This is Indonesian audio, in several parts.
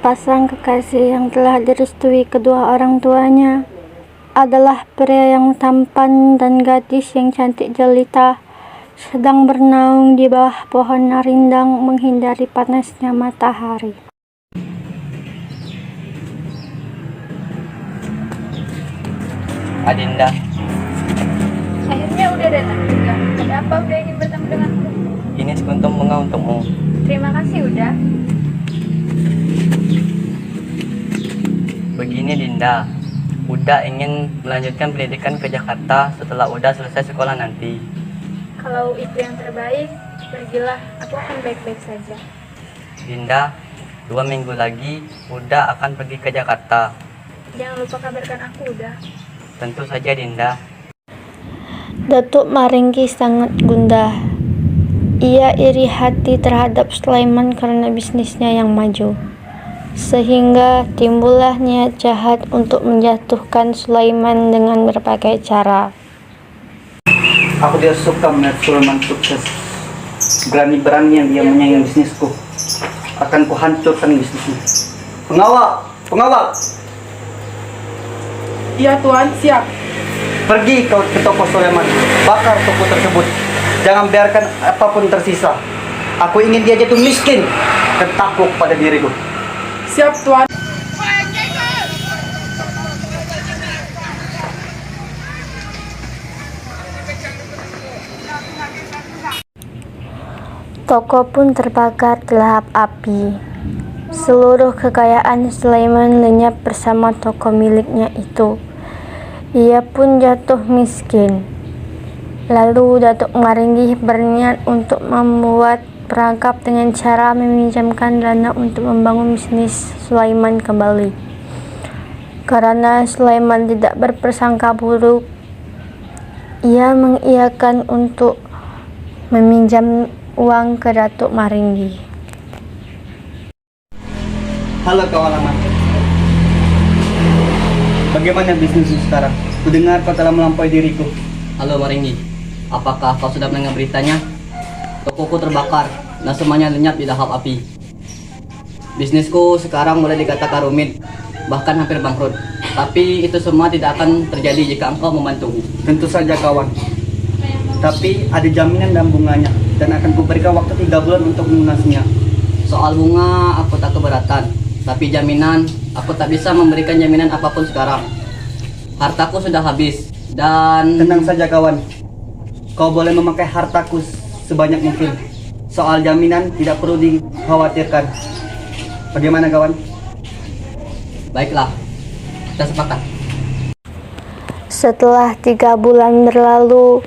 Sepasang kekasih yang telah direstui kedua orang tuanya adalah pria yang tampan dan gadis yang cantik jelita sedang bernaung di bawah pohon rindang menghindari panasnya matahari. Adinda, Akhirnya udah datang juga. Ada apa udah ingin bertemu denganku? ini sekuntum bunga untukmu. Terima kasih udah. Begini Dinda, Uda ingin melanjutkan pendidikan ke Jakarta setelah Uda selesai sekolah nanti. Kalau itu yang terbaik, pergilah. Aku akan baik-baik saja. Dinda, 2 minggu lagi Uda akan pergi ke Jakarta. Jangan lupa kabarkan aku udah. Tentu saja Dinda. Datuk Maringgi sangat gundah. Ia iri hati terhadap Sulaiman karena bisnisnya yang maju, sehingga timbullah niat jahat untuk menjatuhkan Sulaiman dengan berbagai cara. Aku tidak suka melihat Sulaiman sukses. Berani-berani yang dia menyaingi bisnisku. Akan kuhancurkan bisnisnya. Pengawal! Pengawal! Iya Tuan, siap. Pergi kau ke toko Sulaiman. Bakar toko tersebut. Jangan biarkan apapun tersisa. Aku ingin dia jatuh miskin dan takluk pada diriku. Siap Tuan. Toko pun terbakar terlahap api. Seluruh kekayaan Sulaiman lenyap bersama toko miliknya itu. Ia pun jatuh miskin. Lalu Datuk Maringgi berniat untuk membuat perangkap dengan cara meminjamkan dana untuk membangun bisnis Sulaiman kembali. Karena Sulaiman tidak berprasangka buruk, ia mengiyakan untuk meminjam uang ke Datuk Maringgi. Halo kawan lama. Bagaimana bisnismu sekarang? Kudengar kau telah melampaui diriku. Halo Maringgi, apakah kau sudah mendengar beritanya? Tokoku terbakar dan semuanya lenyap di lahap api. Bisnisku sekarang mulai dikatakan rumit, bahkan hampir bangkrut. Tapi itu semua tidak akan terjadi jika engkau membantuku. Tentu saja kawan. Tapi ada jaminan dan bunganya, dan akan kuberikan waktu 3 bulan untuk melunasinya. Soal bunga aku tak keberatan, tapi jaminan aku tak bisa memberikan jaminan apapun sekarang. Hartaku sudah habis dan... Tenang saja kawan. Kau boleh memakai hartaku sebanyak mungkin. Soal jaminan tidak perlu dikhawatirkan. Bagaimana kawan? Baiklah, kita sepakat. Setelah 3 bulan berlalu,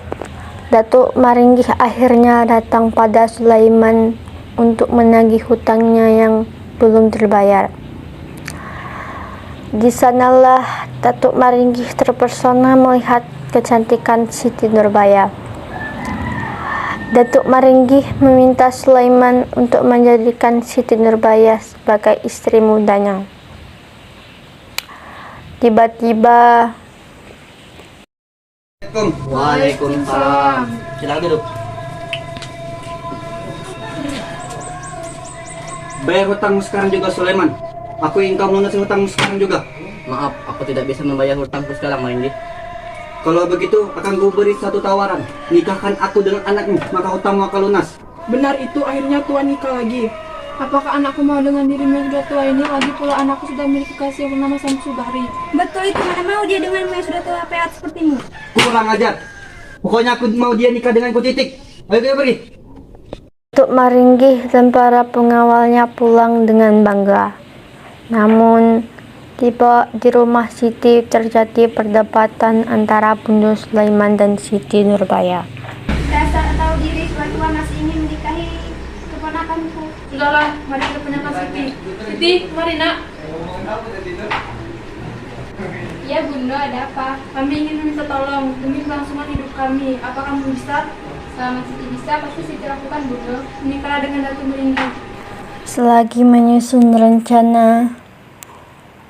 Datuk Maringgi akhirnya datang pada Sulaiman untuk menagih hutangnya yang belum terbayar. Di sanalah Datuk Maringgi terpesona melihat kecantikan Siti Nurbaya. Datuk Maringgi meminta Sulaiman untuk menjadikan Siti Nurbaya sebagai istri mudanya. Tiba-tiba Waalaikumsalam. Silakan duduk. Bayar hutangmu sekarang juga Sulaiman. Aku ingin kau melunasi hutangmu sekarang juga. Maaf, aku tidak bisa membayar hutangku sekarang, Maringgi. Kalau begitu akan kuberi satu tawaran. Nikahkan aku dengan anakmu, maka hutangmu akan lunas. Benar itu, akhirnya Tuan nikah lagi. Apakah anakku mau dengan dirimu yang sudah tua ini? Lagi pula anakku sudah memiliki kekasih yang bernama Samsul Bahri. Betul itu, mana mau dia denganmu yang sudah tua peat sepertimu. Kurang ajar. Pokoknya aku mau dia nikah denganku, titik. Ayo kita pergi. Datuk Maringgi dan para pengawalnya pulang dengan bangga. Namun, tiba di rumah Siti terjadi perdebatan antara Bunda Sulaiman dan Siti Nurbaya. Dasar tahu diri tua masih ingin menikahi keponakanku. Sudahlah, mari kita penyakan Siti. Siti, mari nak. Ya Bunda, ada apa? Kami ingin meminta tolong demi kelangsungan hidup kami. Apa kamu bisa? Selama Siti bisa, pasti Siti lakukan Bunda. Menikahlah dengan Datuk Maringgi. Selagi menyusun rencana,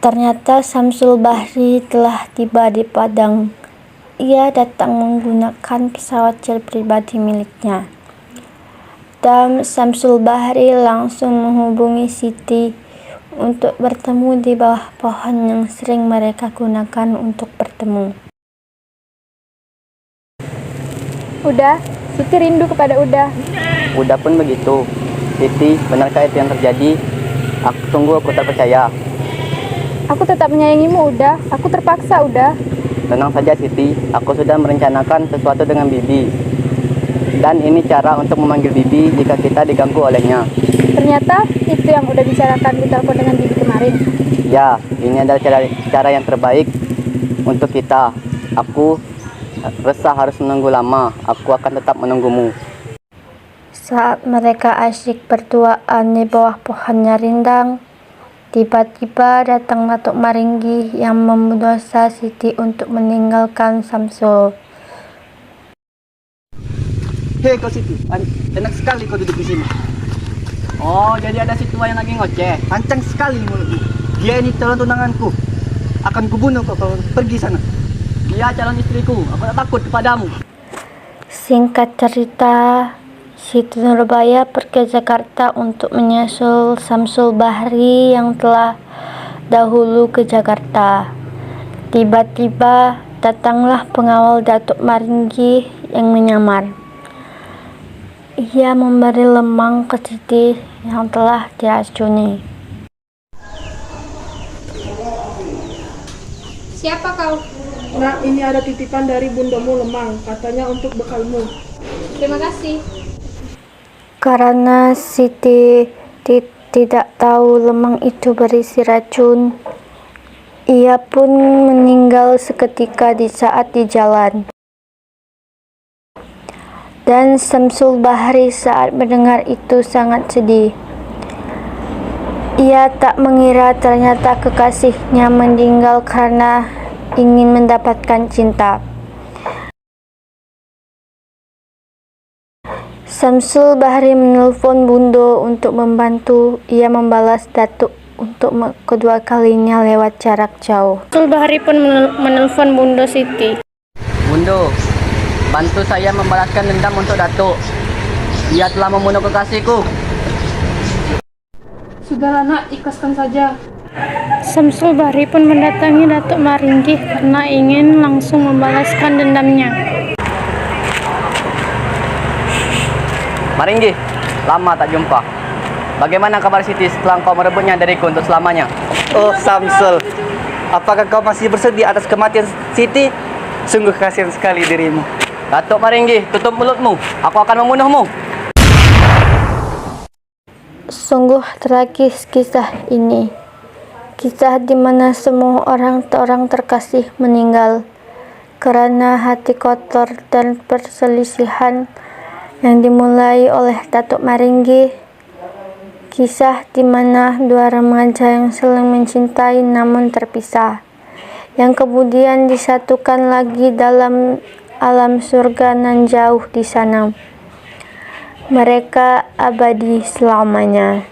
ternyata Samsul Bahri telah tiba di Padang. Ia datang menggunakan pesawat jet pribadi miliknya. Dan Samsul Bahri langsung menghubungi Siti untuk bertemu di bawah pohon yang sering mereka gunakan untuk bertemu. Uda, Siti rindu kepada Uda. Udah pun begitu. Siti, benarkah itu yang terjadi? Aku tak percaya. Aku tetap menyayangimu, Uda. Aku terpaksa, Uda. Tenang saja Siti, aku sudah merencanakan sesuatu dengan Bibi. Dan ini cara untuk memanggil Bibi jika kita diganggu olehnya. Ternyata itu yang udah bicarakan di telepon dengan Bibi kemarin. Ya, ini adalah cara yang terbaik untuk kita. Aku resah harus menunggu lama. Aku akan tetap menunggumu. Saat mereka asyik berduaan di bawah pohonnya rindang, tiba-tiba datang Datuk Maringgi yang mendosa Siti untuk meninggalkan Samsul. Hei kau Siti, enak sekali kau duduk di sini. Oh, jadi ada si tua yang lagi ngoceh. Lancang sekali mulutmu. Dia ini calon tunanganku. Akan kubunuh kau kalau pergi sana. Dia calon istriku. Aku tak takut kepadamu. Singkat cerita, Siti Nurbaya pergi ke Jakarta untuk menyusul Samsul Bahri yang telah dahulu ke Jakarta. Tiba-tiba datanglah pengawal Datuk Maringgi yang menyamar. Ia memberi lemang ke Siti yang telah diracuni. Siapa kau? Nak, ini ada titipan dari bundamu Lemang, katanya untuk bekalmu. Terima kasih. Karena Siti tidak tahu lemang itu berisi racun, ia pun meninggal seketika di saat di jalan. Dan Samsul Bahri saat mendengar itu sangat sedih. Ia tak mengira ternyata kekasihnya meninggal karena ingin mendapatkan cinta. Samsul Bahri menelpon Bundo untuk membantu. Ia membalas Datuk untuk kedua kalinya lewat jarak jauh. Samsul Bahri pun menelpon Bundo Siti. Bundo, bantu saya membalaskan dendam untuk Datuk. Dia telah membunuh kekasihku. Sudahlah nak, ikhlaskan saja. Samsul Bahri pun mendatangi Datuk Maringgi karena ingin langsung membalaskan dendamnya. Maringgi, lama tak jumpa. Bagaimana kabar Siti setelah kau merebutnya dariku untuk selamanya? Oh Samsul, apakah kau masih bersedih atas kematian Siti? Sungguh kasihan sekali dirimu. Datuk Maringgi, tutup mulutmu. Aku akan membunuhmu. Sungguh tragis kisah ini. Kisah di mana semua orang terkasih meninggal karena hati kotor dan perselisihan yang dimulai oleh Datuk Maringgi. Kisah di mana dua remaja yang saling mencintai namun terpisah, yang kemudian disatukan lagi dalam alam surga nan jauh di sana. Mereka abadi selamanya.